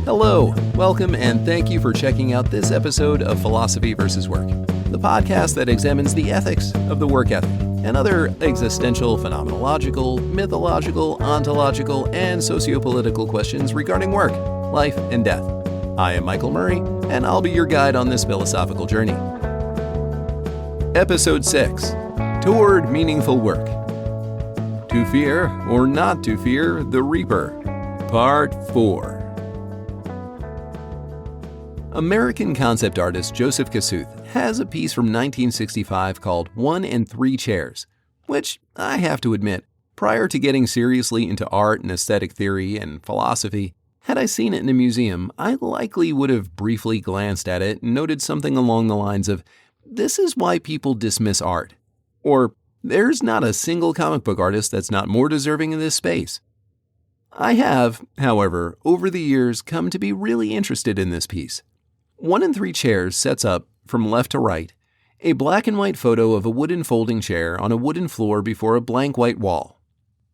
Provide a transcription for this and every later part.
Hello, welcome, and thank you for checking out this episode of Philosophy vs. Work, the podcast that examines the ethics of the work ethic and other existential, phenomenological, mythological, ontological, and sociopolitical questions regarding work, life, and death. I am Michael Murray, and I'll be your guide on this philosophical journey. Episode 6, Toward Meaningful Work. To Fear or Not to Fear the Reaper, Part 4. American concept artist Joseph Kosuth has a piece from 1965 called 1 and 3 Chairs, which, I have to admit, prior to getting seriously into art and aesthetic theory and philosophy, had I seen it in a museum, I likely would have briefly glanced at it and noted something along the lines of, "This is why people dismiss art," or "There's not a single comic book artist that's not more deserving of this space." I have, however, over the years come to be really interested in this piece. 1 and 3 Chairs sets up, from left to right, a black and white photo of a wooden folding chair on a wooden floor before a blank white wall.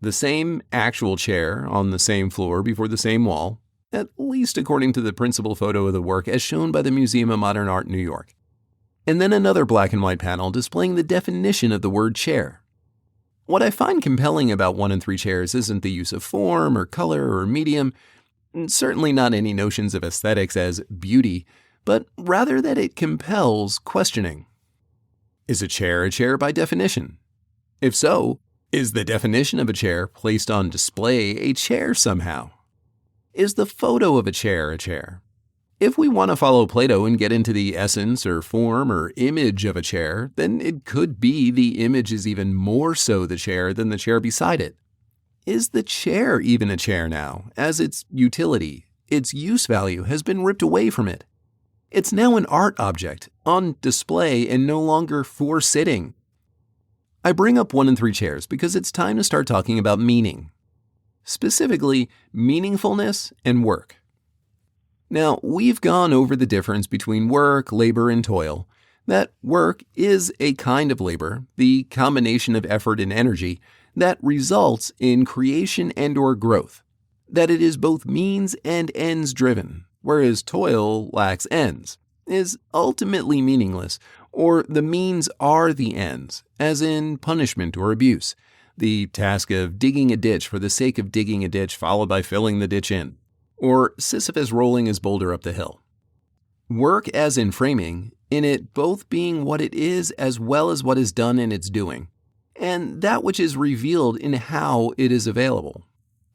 The same actual chair on the same floor before the same wall, at least according to the principal photo of the work as shown by the Museum of Modern Art, New York. And then another black and white panel displaying the definition of the word chair. What I find compelling about 1 and 3 Chairs isn't the use of form or color or medium, certainly not any notions of aesthetics as beauty, but rather that it compels questioning. Is a chair by definition? If so, is the definition of a chair placed on display a chair somehow? Is the photo of a chair a chair? If we want to follow Plato and get into the essence or form or image of a chair, then it could be the image is even more so the chair than the chair beside it. Is the chair even a chair now, as its utility, its use value has been ripped away from it? It's now an art object, on display and no longer for sitting. I bring up 1 and 3 Chairs because it's time to start talking about meaning. Specifically, meaningfulness and work. Now, we've gone over the difference between work, labor, and toil, that work is a kind of labor, the combination of effort and energy, that results in creation and/or growth, that it is both means and ends driven, whereas toil lacks ends, is ultimately meaningless, or the means are the ends, as in punishment or abuse, the task of digging a ditch for the sake of digging a ditch followed by filling the ditch in, or Sisyphus rolling his boulder up the hill. Work as in framing, in it both being what it is as well as what is done in its doing, and that which is revealed in how it is available,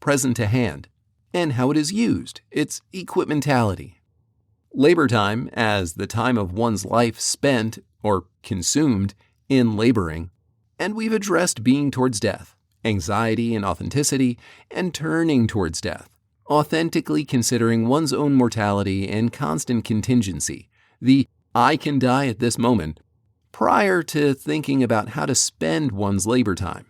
present to hand, and how it is used, its equipmentality. Labor time as the time of one's life spent, or consumed, in laboring, and we've addressed being towards death, anxiety and authenticity, and turning towards death, authentically considering one's own mortality and constant contingency, the "I can die at this moment," prior to thinking about how to spend one's labor time.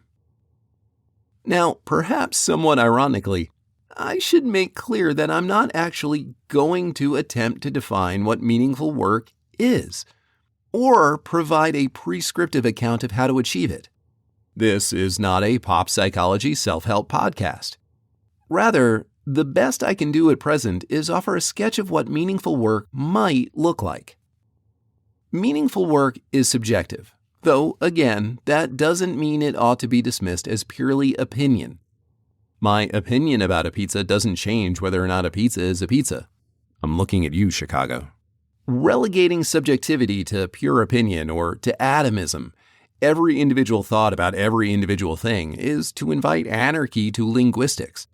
Now, perhaps somewhat ironically, I should make clear that I'm not actually going to attempt to define what meaningful work is, or provide a prescriptive account of how to achieve it. This is not a pop psychology self-help podcast. Rather, the best I can do at present is offer a sketch of what meaningful work might look like. Meaningful work is subjective, though, again, that doesn't mean it ought to be dismissed as purely opinion. My opinion about a pizza doesn't change whether or not a pizza is a pizza. I'm looking at you, Chicago. Relegating subjectivity to pure opinion or to atomism, every individual thought about every individual thing, is to invite anarchy to linguistics.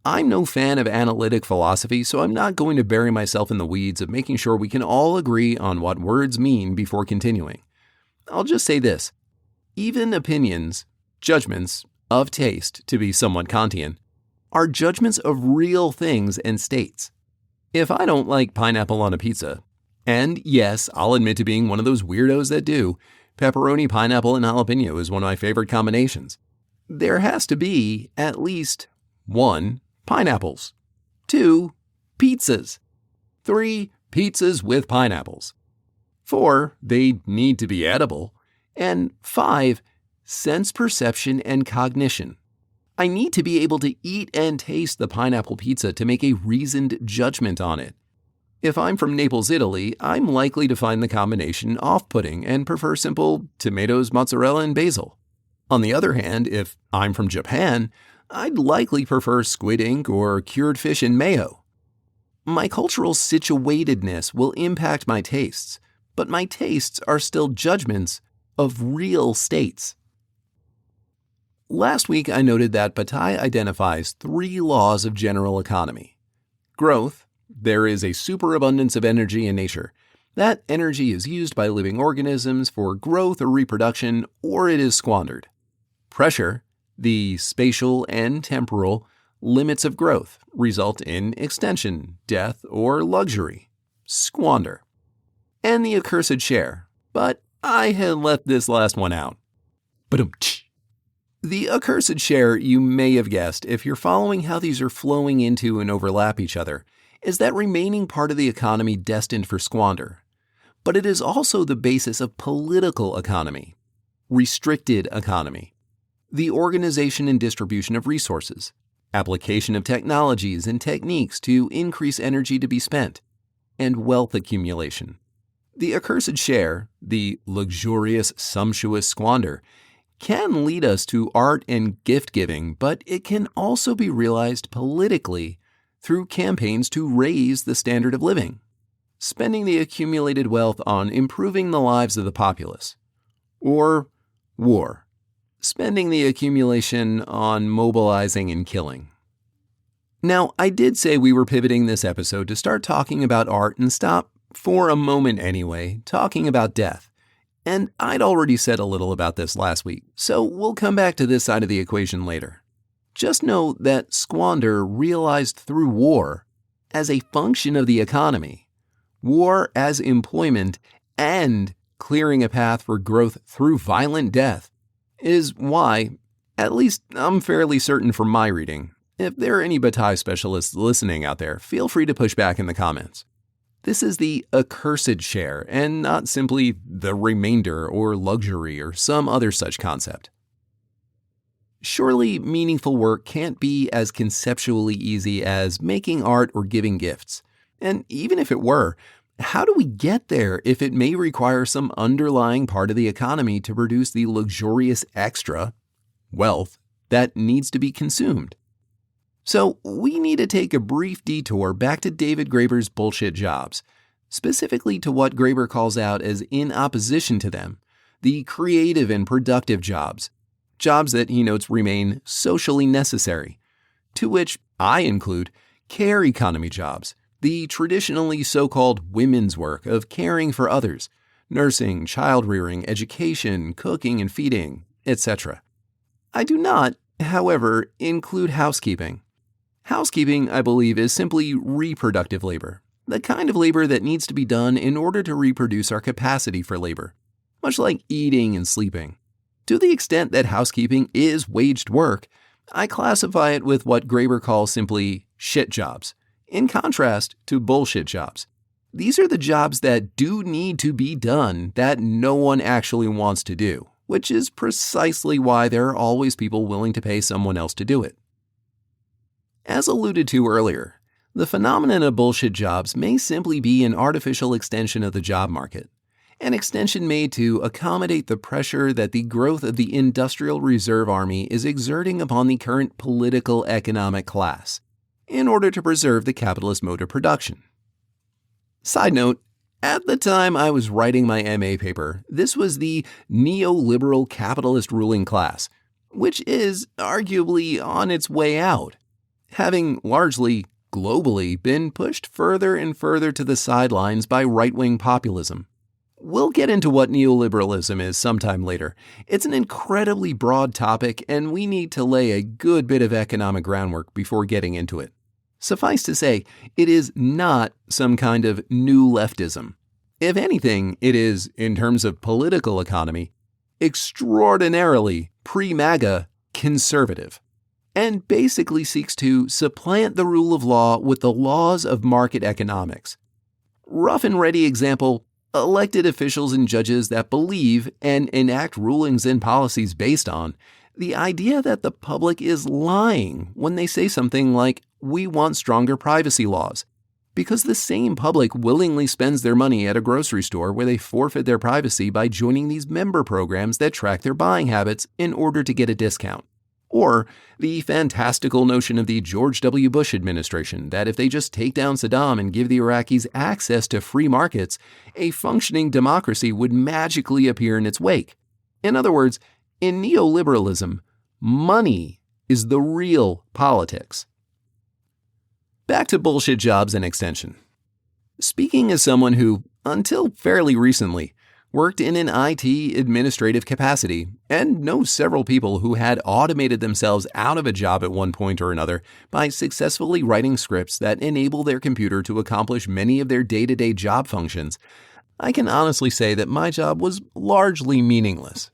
I'm no fan of analytic philosophy, so I'm not going to bury myself in the weeds of making sure we can all agree on what words mean before continuing. I'll just say this. Even opinions, judgments, of taste, to be somewhat Kantian, are judgments of real things and states. If I don't like pineapple on a pizza, and yes, I'll admit to being one of those weirdos that do, pepperoni, pineapple, and jalapeno is one of my favorite combinations, there has to be at least 1, pineapples, 2, pizzas, 3, pizzas with pineapples, 4, they need to be edible, and 5, sense perception and cognition. I need to be able to eat and taste the pineapple pizza to make a reasoned judgment on it. If I'm from Naples, Italy, I'm likely to find the combination off-putting and prefer simple tomatoes, mozzarella, and basil. On the other hand, if I'm from Japan, I'd likely prefer squid ink or cured fish in mayo. My cultural situatedness will impact my tastes, but my tastes are still judgments of real states. Last week, I noted that Bataille identifies 3 laws of general economy. Growth. There is a superabundance of energy in nature. That energy is used by living organisms for growth or reproduction, or it is squandered. Pressure. The spatial and temporal limits of growth result in extension, death, or luxury. Squander. And the accursed share. But I had left this last one out. Ba-dum-tsh. The accursed share, you may have guessed, if you're following how these are flowing into and overlap each other, is that remaining part of the economy destined for squander. But it is also the basis of political economy, restricted economy, the organization and distribution of resources, application of technologies and techniques to increase energy to be spent, and wealth accumulation. The accursed share, the luxurious, sumptuous squander, can lead us to art and gift-giving, but it can also be realized politically through campaigns to raise the standard of living, spending the accumulated wealth on improving the lives of the populace, or war, spending the accumulation on mobilizing and killing. Now, I did say we were pivoting this episode to start talking about art and stop, for a moment anyway, talking about death. And I'd already said a little about this last week, so we'll come back to this side of the equation later. Just know that squander realized through war as a function of the economy, war as employment, and clearing a path for growth through violent death, is why, at least I'm fairly certain from my reading. If there are any Bataille specialists listening out there, feel free to push back in the comments. This is the accursed share, and not simply the remainder or luxury or some other such concept. Surely meaningful work can't be as conceptually easy as making art or giving gifts. And even if it were, how do we get there if it may require some underlying part of the economy to produce the luxurious extra, wealth, that needs to be consumed? So we need to take a brief detour back to David Graeber's bullshit jobs, specifically to what Graeber calls out as in opposition to them, the creative and productive jobs that he notes remain socially necessary, to which I include care economy jobs, the traditionally so-called women's work of caring for others, nursing, child-rearing, education, cooking and feeding, etc. I do not, however, include housekeeping. Housekeeping, I believe, is simply reproductive labor, the kind of labor that needs to be done in order to reproduce our capacity for labor, much like eating and sleeping. To the extent that housekeeping is waged work, I classify it with what Graeber calls simply shit jobs, in contrast to bullshit jobs. These are the jobs that do need to be done that no one actually wants to do, which is precisely why there are always people willing to pay someone else to do it. As alluded to earlier, the phenomenon of bullshit jobs may simply be an artificial extension of the job market, an extension made to accommodate the pressure that the growth of the Industrial Reserve Army is exerting upon the current political economic class, in order to preserve the capitalist mode of production. Side note, at the time I was writing my MA paper, this was the neoliberal capitalist ruling class, which is arguably on its way out, having largely, globally, been pushed further and further to the sidelines by right-wing populism. We'll get into what neoliberalism is sometime later. It's an incredibly broad topic, and we need to lay a good bit of economic groundwork before getting into it. Suffice to say, it is not some kind of new leftism. If anything, it is, in terms of political economy, extraordinarily pre-MAGA conservative, and basically seeks to supplant the rule of law with the laws of market economics. Rough and ready example, elected officials and judges that believe and enact rulings and policies based on The idea that the public is lying when they say something like, "We want stronger privacy laws," because the same public willingly spends their money at a grocery store where they forfeit their privacy by joining these member programs that track their buying habits in order to get a discount. Or the fantastical notion of the George W. Bush administration that if they just take down Saddam and give the Iraqis access to free markets, a functioning democracy would magically appear in its wake. In other words, in neoliberalism, money is the real politics. Back to bullshit jobs and extension. Speaking as someone who, until fairly recently, worked in an IT administrative capacity and knows several people who had automated themselves out of a job at one point or another by successfully writing scripts that enable their computer to accomplish many of their day-to-day job functions, I can honestly say that my job was largely meaningless.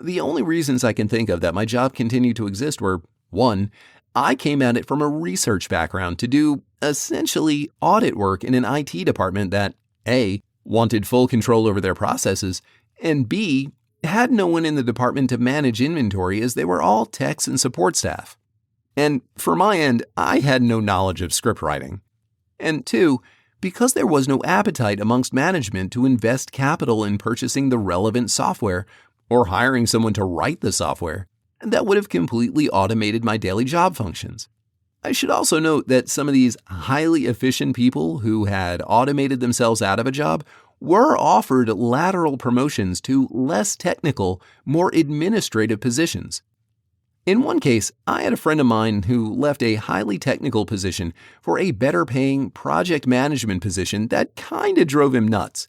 The only reasons I can think of that my job continued to exist were, 1, I came at it from a research background to do, essentially, audit work in an IT department that, A, wanted full control over their processes, and B, had no one in the department to manage inventory as they were all techs and support staff. And for my end, I had no knowledge of script writing. And 2, because there was no appetite amongst management to invest capital in purchasing the relevant software or hiring someone to write the software, that would have completely automated my daily job functions. I should also note that some of these highly efficient people who had automated themselves out of a job were offered lateral promotions to less technical, more administrative positions. In one case, I had a friend of mine who left a highly technical position for a better paying project management position that kinda drove him nuts,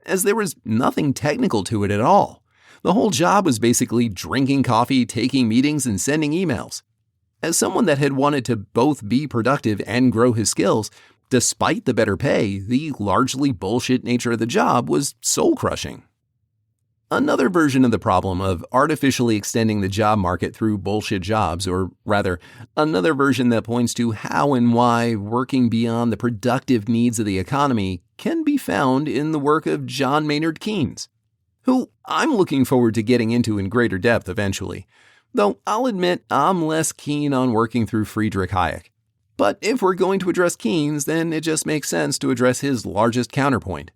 as there was nothing technical to it at all. The whole job was basically drinking coffee, taking meetings, and sending emails. As someone that had wanted to both be productive and grow his skills, despite the better pay, the largely bullshit nature of the job was soul-crushing. Another version of the problem of artificially extending the job market through bullshit jobs, or rather, another version that points to how and why working beyond the productive needs of the economy can be found in the work of John Maynard Keynes, who I'm looking forward to getting into in greater depth eventually, though I'll admit I'm less keen on working through Friedrich Hayek. But if we're going to address Keynes, then it just makes sense to address his largest counterpoint.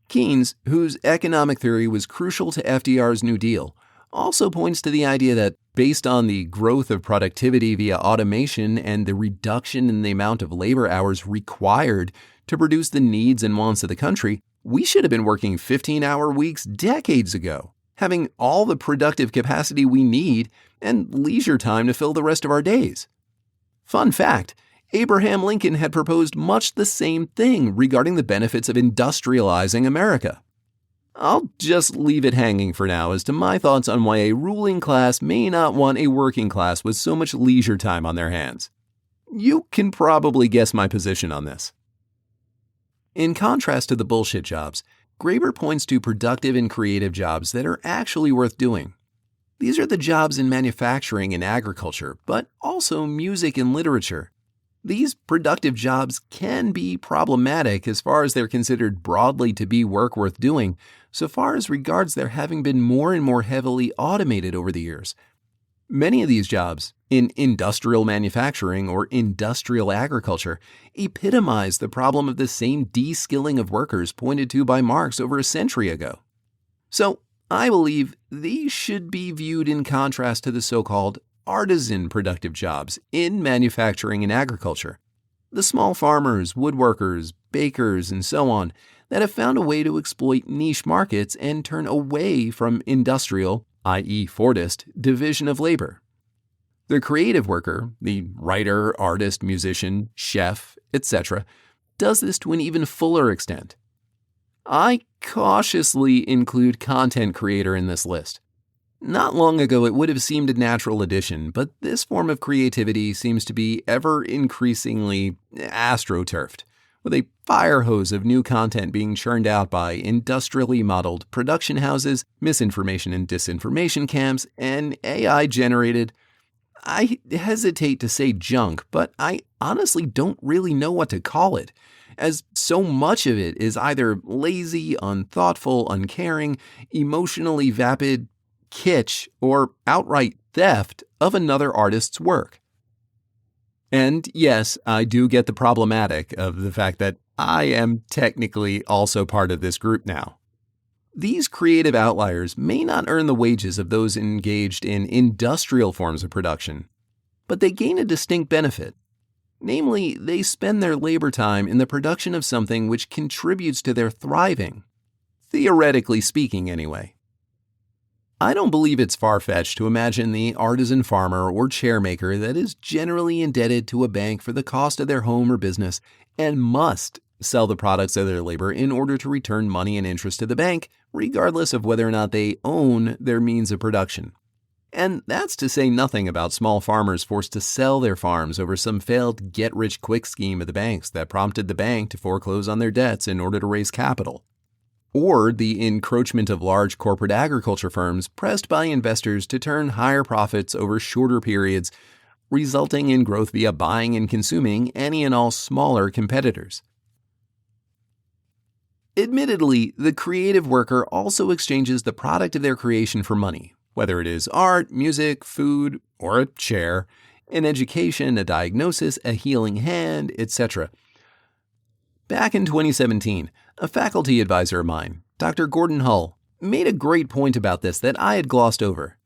Keynes, whose economic theory was crucial to FDR's New Deal, also points to the idea that based on the growth of productivity via automation and the reduction in the amount of labor hours required to produce the needs and wants of the country, we should have been working 15-hour weeks decades ago, having all the productive capacity we need and leisure time to fill the rest of our days. Fun fact, Abraham Lincoln had proposed much the same thing regarding the benefits of industrializing America. I'll just leave it hanging for now as to my thoughts on why a ruling class may not want a working class with so much leisure time on their hands. You can probably guess my position on this. In contrast to the bullshit jobs, Graeber points to productive and creative jobs that are actually worth doing. These are the jobs in manufacturing and agriculture, but also music and literature. These productive jobs can be problematic as far as they're considered broadly to be work worth doing, so far as regards their having been more and more heavily automated over the years. Many of these jobs, in industrial manufacturing or industrial agriculture, epitomize the problem of the same de-skilling of workers pointed to by Marx over a century ago. So, I believe these should be viewed in contrast to the so-called artisan productive jobs in manufacturing and agriculture. The small farmers, woodworkers, bakers, and so on that have found a way to exploit niche markets and turn away from industrial, i.e. Fordist, division of labor. The creative worker, the writer, artist, musician, chef, etc., does this to an even fuller extent. I cautiously include content creator in this list. Not long ago, it would have seemed a natural addition, but this form of creativity seems to be ever increasingly astroturfed, with a fire hose of new content being churned out by industrially modeled production houses, misinformation and disinformation camps, and AI-generated, I hesitate to say junk, but I honestly don't really know what to call it, as so much of it is either lazy, unthoughtful, uncaring, emotionally vapid, kitsch or outright theft of another artist's work. And yes, I do get the problematic of the fact that I am technically also part of this group now. These creative outliers may not earn the wages of those engaged in industrial forms of production, but they gain a distinct benefit. Namely, they spend their labor time in the production of something which contributes to their thriving. Theoretically speaking, anyway. I don't believe it's far-fetched to imagine the artisan farmer or chairmaker that is generally indebted to a bank for the cost of their home or business and must sell the products of their labor in order to return money and interest to the bank, regardless of whether or not they own their means of production. And that's to say nothing about small farmers forced to sell their farms over some failed get-rich-quick scheme of the banks that prompted the bank to foreclose on their debts in order to raise capital. Or the encroachment of large corporate agriculture firms pressed by investors to turn higher profits over shorter periods, resulting in growth via buying and consuming any and all smaller competitors. Admittedly, the creative worker also exchanges the product of their creation for money, whether it is art, music, food, or a chair, an education, a diagnosis, a healing hand, etc. Back in 2017, a faculty advisor of mine, Dr. Gordon Hull, made a great point about this that I had glossed over.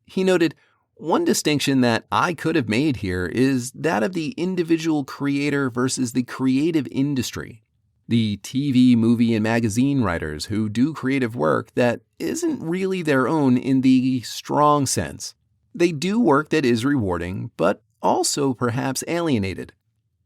He noted, one distinction that I could have made here is that of the individual creator versus the creative industry. The TV, movie, and magazine writers who do creative work that isn't really their own in the strong sense. They do work that is rewarding, but also perhaps alienated.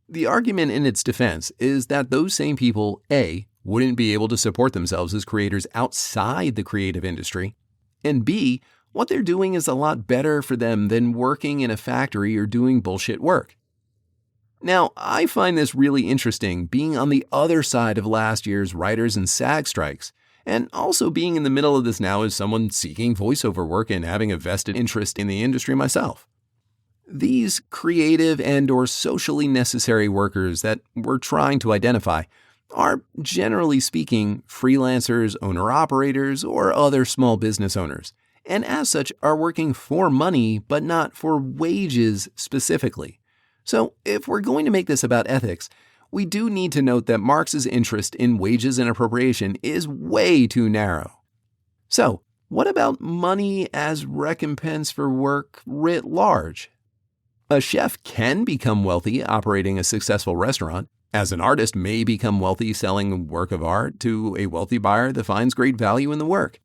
The argument in its defense is that those same people, A, wouldn't be able to support themselves as creators outside the creative industry, and B, what they're doing is a lot better for them than working in a factory or doing bullshit work. Now, I find this really interesting being on the other side of last year's writers and SAG strikes, and also being in the middle of this now as someone seeking voiceover work and having a vested interest in the industry myself. These creative and or socially necessary workers that we're trying to identify are, generally speaking, freelancers, owner-operators, or other small business owners, and as such are working for money but not for wages specifically. So if we're going to make this about ethics, we do need to note that Marx's interest in wages and appropriation is way too narrow. So, what about money as recompense for work writ large? A chef can become wealthy operating a successful restaurant, as an artist may become wealthy selling a work of art to a wealthy buyer that finds great value in the work.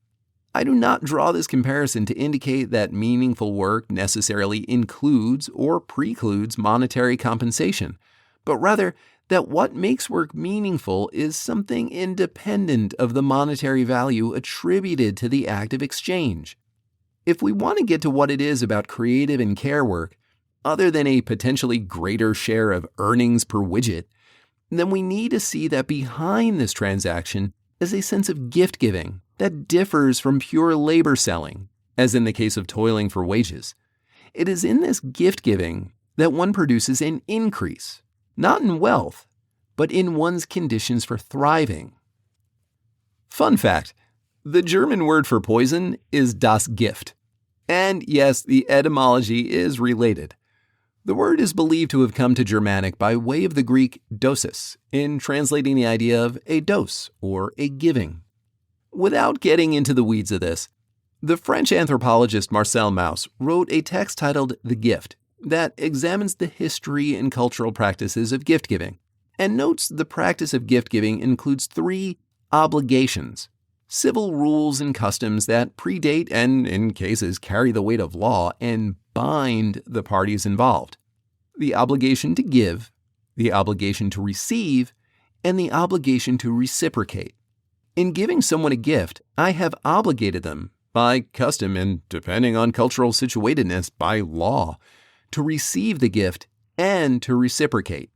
I do not draw this comparison to indicate that meaningful work necessarily includes or precludes monetary compensation, but rather that what makes work meaningful is something independent of the monetary value attributed to the act of exchange. If we want to get to what it is about creative and care work, other than a potentially greater share of earnings per widget, then we need to see that behind this transaction is a sense of gift giving that differs from pure labor selling, as in the case of toiling for wages. It is in this gift giving that one produces an increase, not in wealth, but in one's conditions for thriving. Fun fact, the German word for poison is das Gift. And yes, the etymology is related. The word is believed to have come to Germanic by way of the Greek dosis, in translating the idea of a dose or a giving. Without getting into the weeds of this, the French anthropologist Marcel Mauss wrote a text titled The Gift that examines the history and cultural practices of gift-giving, and notes the practice of gift-giving includes 3 obligations, civil rules and customs that predate and, in cases, carry the weight of law and bind the parties involved. The obligation to give, the obligation to receive, and the obligation to reciprocate. In giving someone a gift, I have obligated them, by custom and, depending on cultural situatedness, by law, to receive the gift and to reciprocate.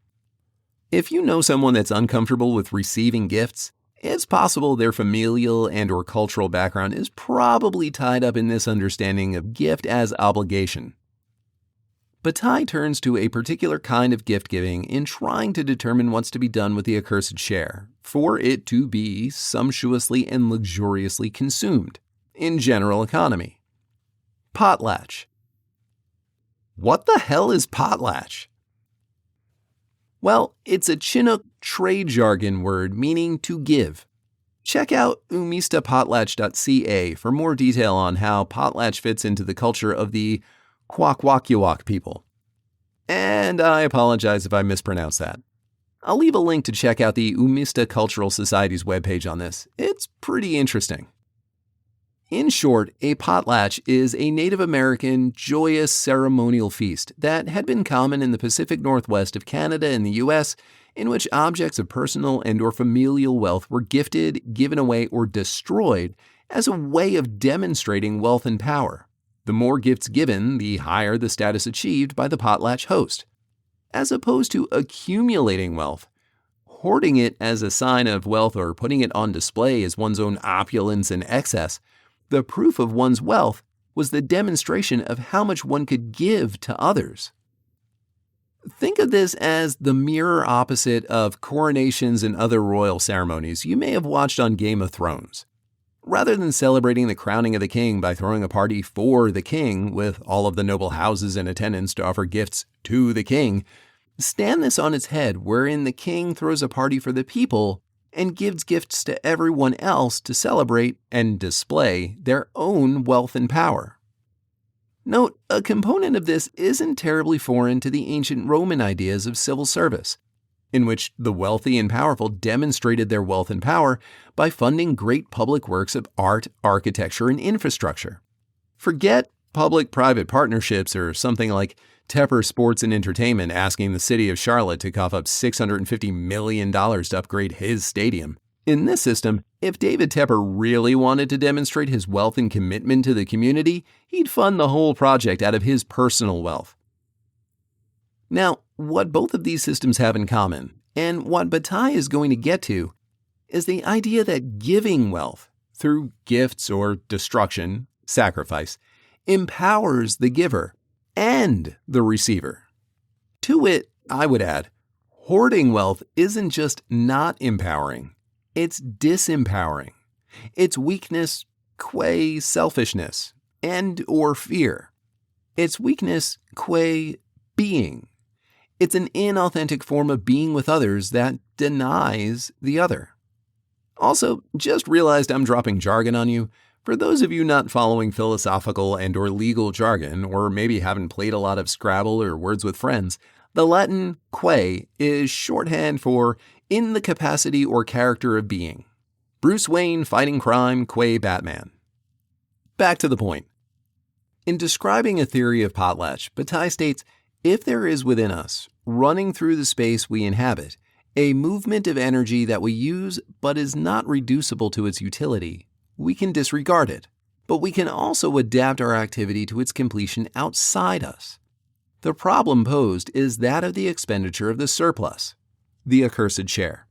If you know someone that's uncomfortable with receiving gifts, it's possible their familial and or cultural background is probably tied up in this understanding of gift as obligation. Bataille turns to a particular kind of gift-giving in trying to determine what's to be done with the accursed share, for it to be sumptuously and luxuriously consumed, in general economy. Potlatch. What the hell is potlatch? Well, it's a Chinook trade jargon word meaning to give. Check out umistapotlatch.ca for more detail on how potlatch fits into the culture of the Kwakwaka'wakw people. And I apologize if I mispronounced that. I'll leave a link to check out the Umista Cultural Society's webpage on this. It's pretty interesting. In short, a potlatch is a Native American, joyous ceremonial feast that had been common in the Pacific Northwest of Canada and the U.S., in which objects of personal and or familial wealth were gifted, given away, or destroyed as a way of demonstrating wealth and power. The more gifts given, the higher the status achieved by the potlatch host. As opposed to accumulating wealth, hoarding it as a sign of wealth or putting it on display as one's own opulence and excess, the proof of one's wealth was the demonstration of how much one could give to others. Think of this as the mirror opposite of coronations and other royal ceremonies you may have watched on Game of Thrones. Rather than celebrating the crowning of the king by throwing a party for the king with all of the noble houses in attendance to offer gifts to the king, stand this on its head wherein the king throws a party for the people and gives gifts to everyone else to celebrate and display their own wealth and power. Note, a component of this isn't terribly foreign to the ancient Roman ideas of civil service, in which the wealthy and powerful demonstrated their wealth and power by funding great public works of art, architecture, and infrastructure. Forget public-private partnerships or something like Tepper Sports and Entertainment asking the city of Charlotte to cough up $650 million to upgrade his stadium. In this system, if David Tepper really wanted to demonstrate his wealth and commitment to the community, he'd fund the whole project out of his personal wealth. Now, what both of these systems have in common, and what Bataille is going to get to, is the idea that giving wealth, through gifts or destruction, sacrifice, empowers the giver and the receiver. To it, I would add, hoarding wealth isn't just not empowering, it's disempowering. It's weakness qua selfishness and or fear. It's weakness qua being. It's an inauthentic form of being with others that denies the other. Also, just realized I'm dropping jargon on you. For those of you not following philosophical and or legal jargon, or maybe haven't played a lot of Scrabble or Words with Friends, the Latin qua is shorthand for in the capacity or character of being. Bruce Wayne fighting crime qua Batman. Back to the point. In describing a theory of potlatch, Bataille states, if there is within us, running through the space we inhabit, a movement of energy that we use but is not reducible to its utility, we can disregard it, but we can also adapt our activity to its completion outside us. The problem posed is that of the expenditure of the surplus, the accursed share.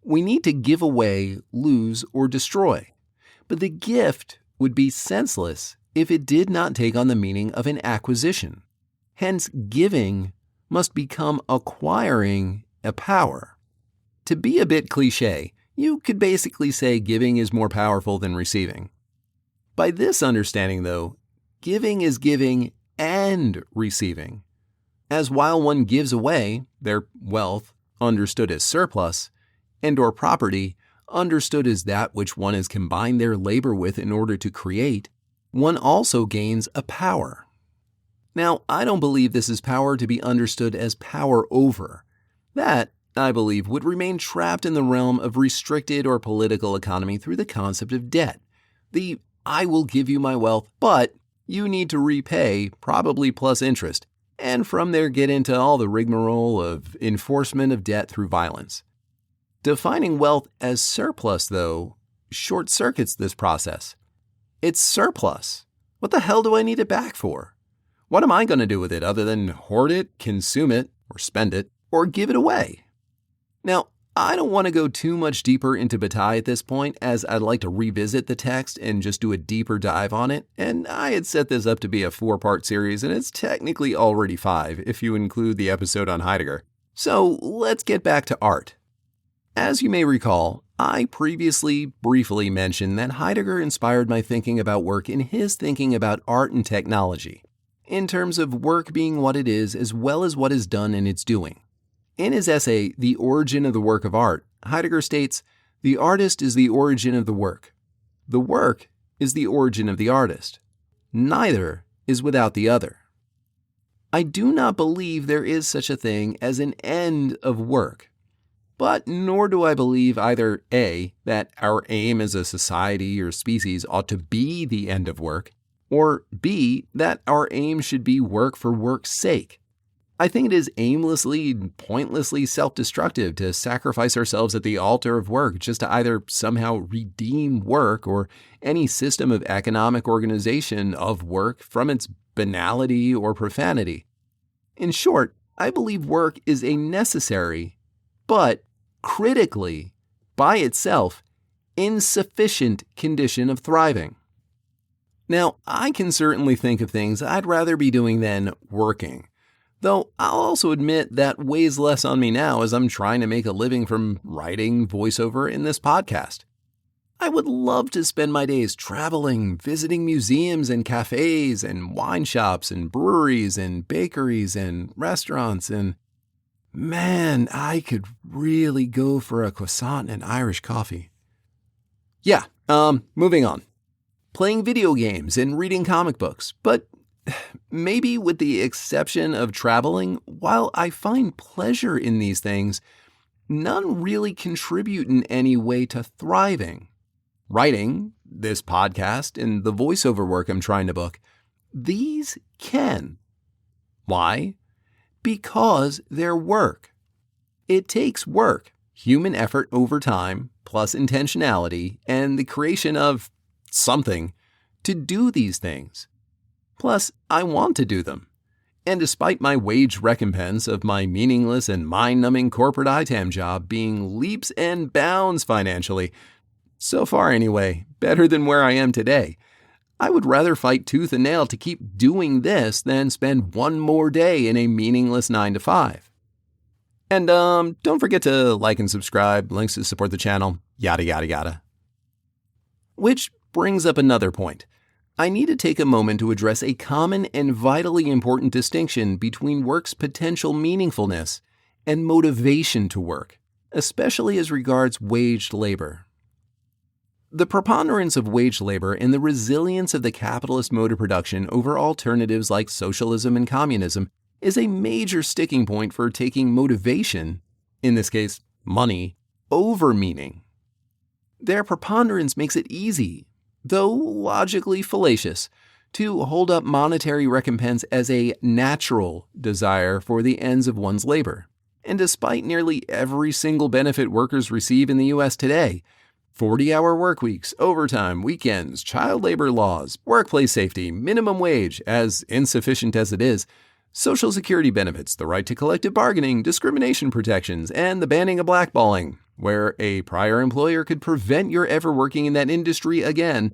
We need to give away, lose, or destroy, but the gift would be senseless if it did not take on the meaning of an acquisition. Hence, giving must become acquiring a power. To be a bit cliché, you could basically say giving is more powerful than receiving. By this understanding, though, giving is giving and receiving, as while one gives away their wealth, understood as surplus, and or property, understood as that which one has combined their labor with in order to create, one also gains a power. Now, I don't believe this is power to be understood as power over. That, I believe, would remain trapped in the realm of restricted or political economy through the concept of debt. The I will give you my wealth, but you need to repay, probably plus interest, and from there get into all the rigmarole of enforcement of debt through violence. Defining wealth as surplus, though, short-circuits this process. It's surplus. What the hell do I need it back for? What am I going to do with it other than hoard it, consume it, or spend it, or give it away? Now, I don't want to go too much deeper into Bataille at this point, as I'd like to revisit the text and just do a deeper dive on it, and I had set this up to be a 4-part series, and it's technically already 5 if you include the episode on Heidegger. So let's get back to art. As you may recall, I previously briefly mentioned that Heidegger inspired my thinking about work in his thinking about art and technology, in terms of work being what it is as well as what is done in its doing. In his essay, The Origin of the Work of Art, Heidegger states, "The artist is the origin of the work. The work is the origin of the artist. Neither is without the other." I do not believe there is such a thing as an end of work, but nor do I believe either A, that our aim as a society or species ought to be the end of work, or B, that our aim should be work for work's sake. I think it is aimlessly and pointlessly self-destructive to sacrifice ourselves at the altar of work just to either somehow redeem work or any system of economic organization of work from its banality or profanity. In short, I believe work is a necessary, but critically, by itself, insufficient condition of thriving. Now, I can certainly think of things I'd rather be doing than working, though I'll also admit that weighs less on me now as I'm trying to make a living from writing voiceover in this podcast. I would love to spend my days traveling, visiting museums and cafes and wine shops and breweries and bakeries and restaurants, and man, I could really go for a croissant and Irish coffee. Yeah, moving on. Playing video games and reading comic books, but maybe with the exception of traveling, while I find pleasure in these things, none really contribute in any way to thriving. Writing, this podcast, and the voiceover work I'm trying to book, these can. Why? Because they're work. It takes work, human effort over time, plus intentionality, and the creation of something to do these things. Plus, I want to do them. And despite my wage recompense of my meaningless and mind-numbing corporate ITAM job being leaps and bounds financially, so far anyway, better than where I am today, I would rather fight tooth and nail to keep doing this than spend one more day in a meaningless 9 to 5. And don't forget to like and subscribe, links to support the channel, yada yada yada. Which brings up another point. I need to take a moment to address a common and vitally important distinction between work's potential meaningfulness and motivation to work, especially as regards waged labor. The preponderance of wage labor and the resilience of the capitalist mode of production over alternatives like socialism and communism is a major sticking point for taking motivation, in this case money, over meaning. Their preponderance makes it easy, though logically fallacious, to hold up monetary recompense as a natural desire for the ends of one's labor. And despite nearly every single benefit workers receive in the U.S. today, 40-hour work weeks, overtime, weekends, child labor laws, workplace safety, minimum wage, as insufficient as it is, Social Security benefits, the right to collective bargaining, discrimination protections, and the banning of blackballing, where a prior employer could prevent your ever working in that industry again,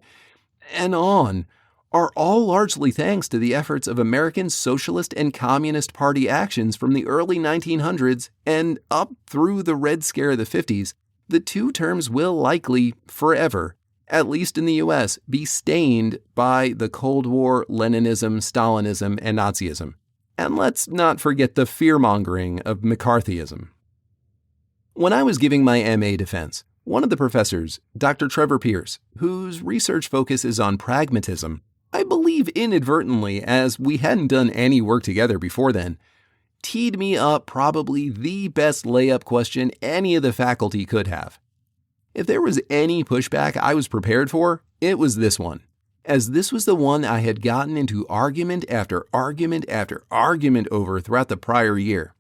and on, are all largely thanks to the efforts of American Socialist and Communist Party actions from the early 1900s and up through the Red Scare of the 50s. The two terms will likely, forever, at least in the U.S., be stained by the Cold War, Leninism, Stalinism, and Nazism. And let's not forget the fear-mongering of McCarthyism. When I was giving my MA defense, one of the professors, Dr. Trevor Pierce, whose research focus is on pragmatism, I believe inadvertently, as we hadn't done any work together before then, teed me up probably the best layup question any of the faculty could have. If there was any pushback I was prepared for, it was this one, as this was the one I had gotten into argument after argument after argument over throughout the prior year.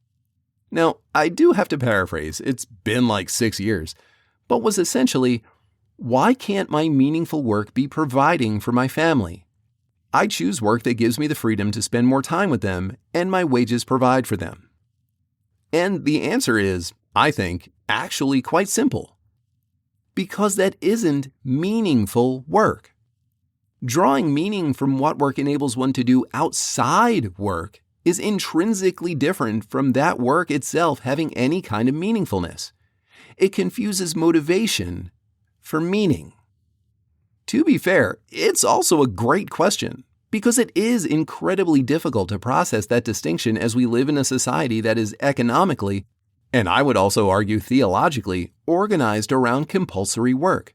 Now, I do have to paraphrase, it's been like 6 years, but was essentially, why can't my meaningful work be providing for my family? I choose work that gives me the freedom to spend more time with them, and my wages provide for them. And the answer is, I think, actually quite simple. Because that isn't meaningful work. Drawing meaning from what work enables one to do outside work is intrinsically different from that work itself having any kind of meaningfulness. it confuses motivation for meaning. To be fair, it's also a great question, because it is incredibly difficult to process that distinction as we live in a society that is economically, and I would also argue theologically, organized around compulsory work.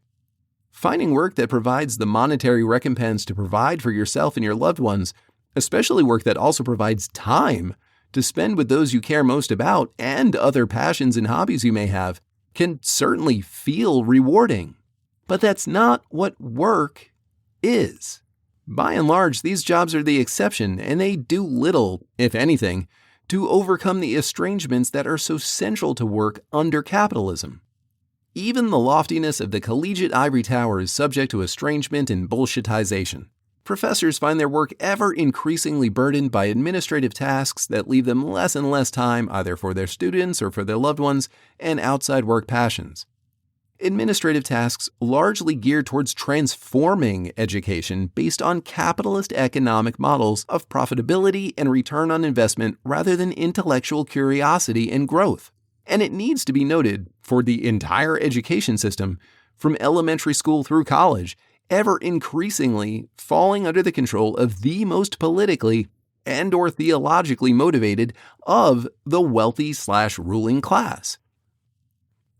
Finding work that provides the monetary recompense to provide for yourself and your loved ones, especially work that also provides time to spend with those you care most about and other passions and hobbies you may have, can certainly feel rewarding. But that's not what work is. By and large, these jobs are the exception, and they do little, if anything, to overcome the estrangements that are so central to work under capitalism. Even the loftiness of the collegiate ivory tower is subject to estrangement and bullshitization. Professors find their work ever increasingly burdened by administrative tasks that leave them less and less time either for their students or for their loved ones and outside work passions. Administrative tasks largely geared towards transforming education based on capitalist economic models of profitability and return on investment rather than intellectual curiosity and growth. And it needs to be noted, for the entire education system, from elementary school through college, ever increasingly falling under the control of the most politically and or theologically motivated of the wealthy/ruling class.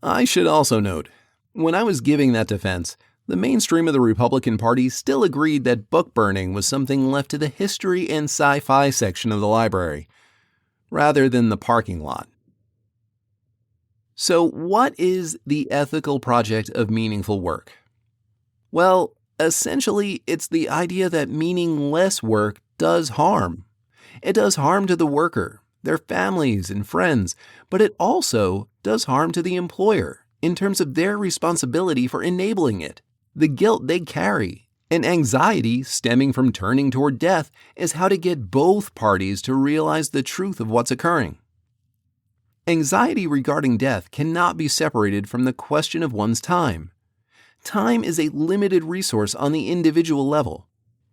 I should also note, when I was giving that defense, the mainstream of the Republican Party still agreed that book burning was something left to the history and sci-fi section of the library, rather than the parking lot. So what is the ethical project of meaningful work? Well, essentially, it's the idea that meaningless work does harm. It does harm to the worker, their families and friends, but it also does harm to the employer in terms of their responsibility for enabling it. The guilt they carry and anxiety stemming from turning toward death is how to get both parties to realize the truth of what's occurring. Anxiety regarding death cannot be separated from the question of one's time. Time is a limited resource on the individual level.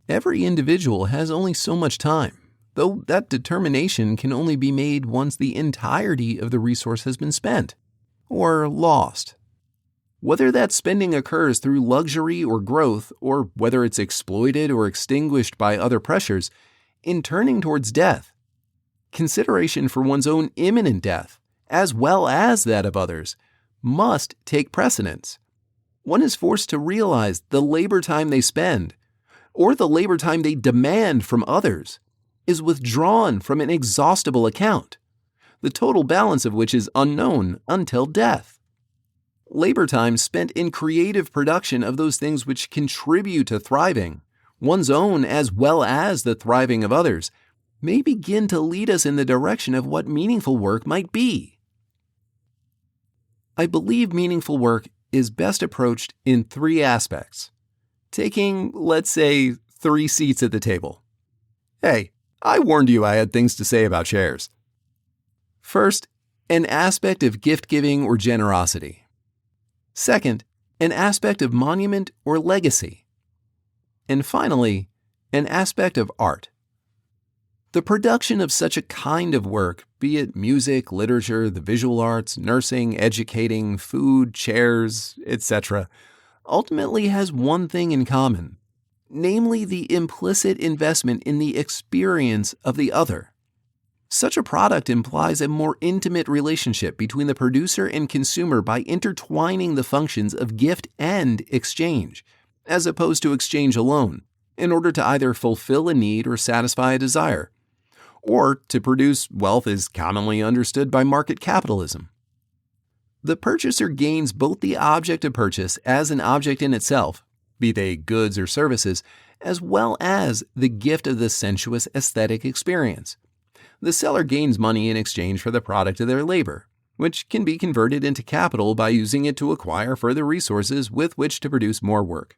Every individual has only so much time, though that determination can only be made once the entirety of the resource has been spent or lost. Whether that spending occurs through luxury or growth, or whether it's exploited or extinguished by other pressures, in turning towards death, consideration for one's own imminent death, as well as that of others, must take precedence. One is forced to realize the labor time they spend, or the labor time they demand from others, is withdrawn from an exhaustible account, the total balance of which is unknown until death. Labor time spent in creative production of those things which contribute to thriving, one's own as well as the thriving of others, may begin to lead us in the direction of what meaningful work might be. I believe meaningful work is best approached in three aspects, taking, let's say, 3 seats at the table. Hey, I warned you I had things to say about shares. First, an aspect of gift-giving or generosity. Second, an aspect of monument or legacy. And finally, an aspect of art. The production of such a kind of work, be it music, literature, the visual arts, nursing, educating, food, chairs, etc., ultimately has one thing in common, namely the implicit investment in the experience of the other. Such a product implies a more intimate relationship between the producer and consumer by intertwining the functions of gift and exchange, as opposed to exchange alone, in order to either fulfill a need or satisfy a desire, or to produce wealth as commonly understood by market capitalism. The purchaser gains both the object of purchase as an object in itself, be they goods or services, as well as the gift of the sensuous aesthetic experience. The seller gains money in exchange for the product of their labor, which can be converted into capital by using it to acquire further resources with which to produce more work,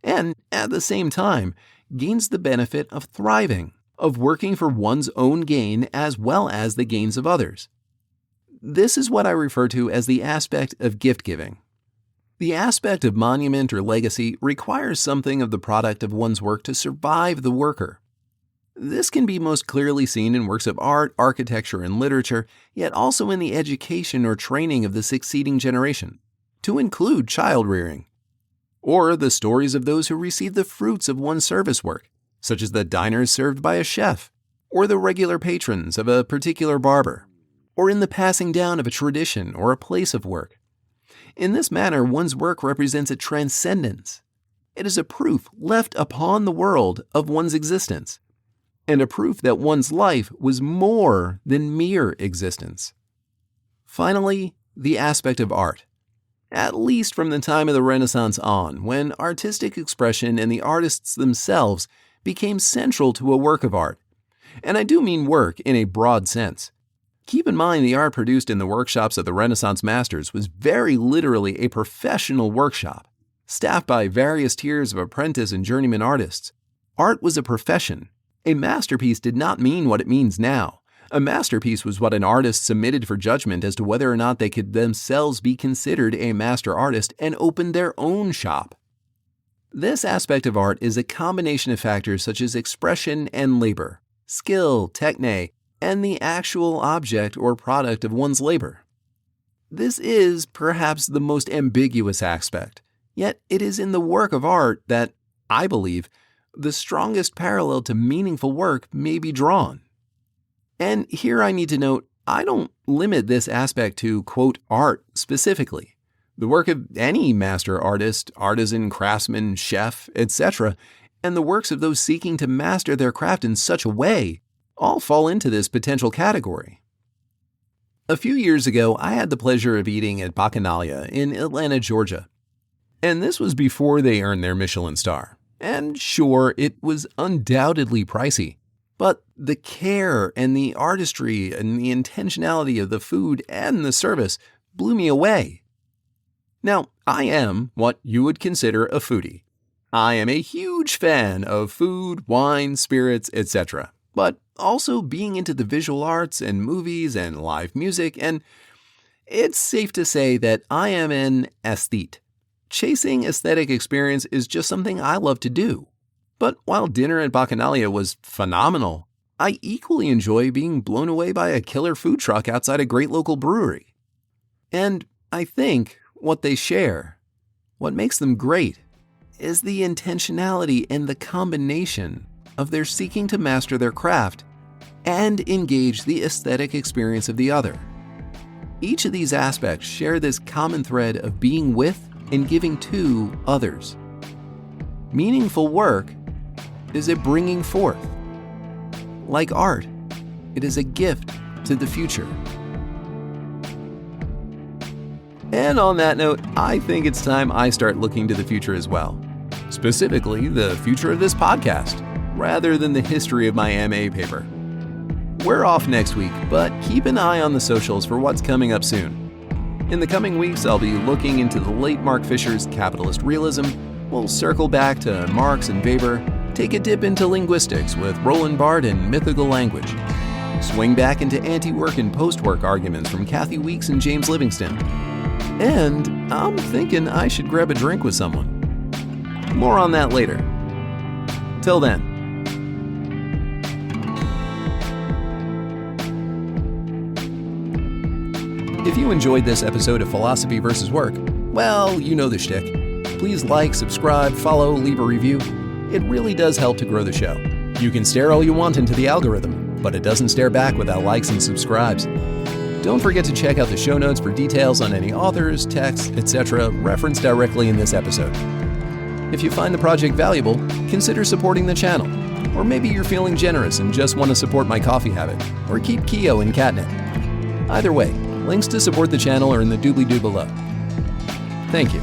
and at the same time gains the benefit of thriving, of working for one's own gain as well as the gains of others. This is what I refer to as the aspect of gift-giving. The aspect of monument or legacy requires something of the product of one's work to survive the worker. This can be most clearly seen in works of art, architecture, and literature, yet also in the education or training of the succeeding generation, to include child rearing, or the stories of those who receive the fruits of one's service work, such as the diners served by a chef, or the regular patrons of a particular barber, or in the passing down of a tradition or a place of work. In this manner, one's work represents a transcendence. It is a proof left upon the world of one's existence, and a proof that one's life was more than mere existence. Finally, the aspect of art. At least from the time of the Renaissance on, when artistic expression and the artists themselves became central to a work of art. And I do mean work in a broad sense. Keep in mind the art produced in the workshops of the Renaissance masters was very literally a professional workshop, staffed by various tiers of apprentice and journeyman artists. Art was a profession. A masterpiece did not mean what it means now. A masterpiece was what an artist submitted for judgment as to whether or not they could themselves be considered a master artist and open their own shop. This aspect of art is a combination of factors such as expression and labor, skill, techne, and the actual object or product of one's labor. This is perhaps the most ambiguous aspect, yet it is in the work of art that, I believe, the strongest parallel to meaningful work may be drawn. And here I need to note, I don't limit this aspect to, quote, art specifically. The work of any master artist, artisan, craftsman, chef, etc., and the works of those seeking to master their craft in such a way all fall into this potential category. A few years ago, I had the pleasure of eating at Bataille in Atlanta, Georgia. And this was before they earned their Michelin star. And sure, it was undoubtedly pricey, but the care and the artistry and the intentionality of the food and the service blew me away. Now, I am what you would consider a foodie. I am a huge fan of food, wine, spirits, etc., but also being into the visual arts and movies and live music, and it's safe to say that I am an aesthete. Chasing aesthetic experience is just something I love to do. But while dinner at Bacchanalia was phenomenal, I equally enjoy being blown away by a killer food truck outside a great local brewery. And I think what they share, what makes them great, is the intentionality and the combination of their seeking to master their craft and engage the aesthetic experience of the other. Each of these aspects share this common thread of being with and giving to others. Meaningful work is a bringing forth. Like art, it is a gift to the future. And on that note, I think it's time I start looking to the future as well. Specifically, the future of this podcast, rather than the history of my MA paper. We're off next week, but keep an eye on the socials for what's coming up soon. In the coming weeks, I'll be looking into the late Mark Fisher's capitalist realism. We'll circle back to Marx and Weber, take a dip into linguistics with Roland Barthes and mythical language, swing back into anti-work and post-work arguments from Kathy Weeks and James Livingston. And I'm thinking I should grab a drink with someone. More on that later. Till then. If you enjoyed this episode of Philosophy vs. Work, well, you know the shtick. Please like, subscribe, follow, leave a review. It really does help to grow the show. You can stare all you want into the algorithm, but it doesn't stare back without likes and subscribes. Don't forget to check out the show notes for details on any authors, texts, etc. referenced directly in this episode. If you find the project valuable, consider supporting the channel. Or maybe you're feeling generous and just want to support my coffee habit, or keep Keo in catnip. Either way, links to support the channel are in the doobly-doo below. Thank you.